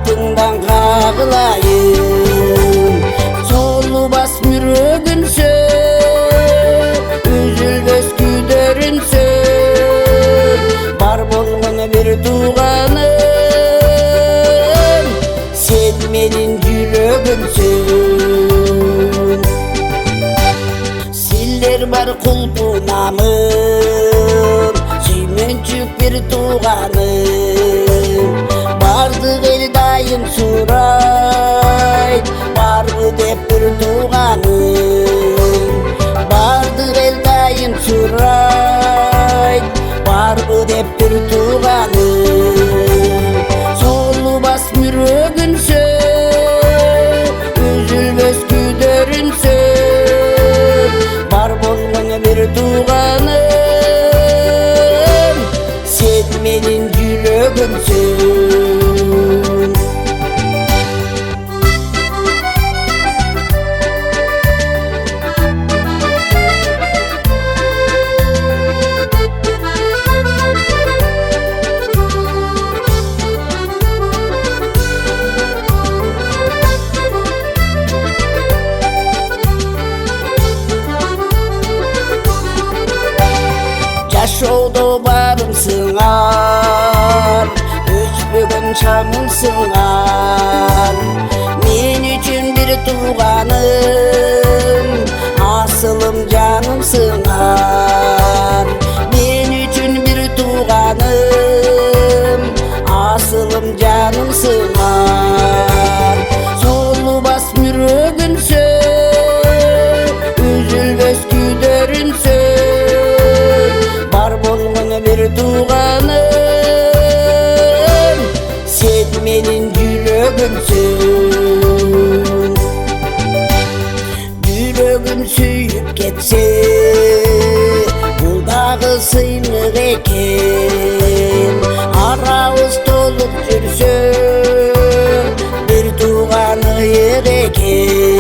артыңдан қағылайын. Солубас мүрөгүнсө, үзүлбөс күйдөрүнсө, бар болгону бир тууганым, сен менин жүрөгүмсүн. Силер бар кулпунамын, сүймөнчүк бир тууганым. Бардык эл дайым сурайт, барбы деп бир тууганым. Бардык эл дайым сурайт, барбы деп бир тууганым. Солубас мүрөгүнсө, үзүлбөс күйдөрүнсө, бар болгону бир тууганым, сен менин жүрөгүмсүн. Жашоодо барымсыңар, өчпөгөн чамымсыңар. Мен үчүн бир тууганым, асылым жанымсыңар. Мен үчүн бир тууганым, асылым жанымсыңар. Солубас мүрөгүнсө, үзүлбөс күйдөрүнсө, бар болгону бир тууганым, сен менин жүрөгүмсүн. Жүрөгүм сүйүп кетсе, бул дагы сыймык экен. Арабыз толук жүрсө, бир тууганы экен.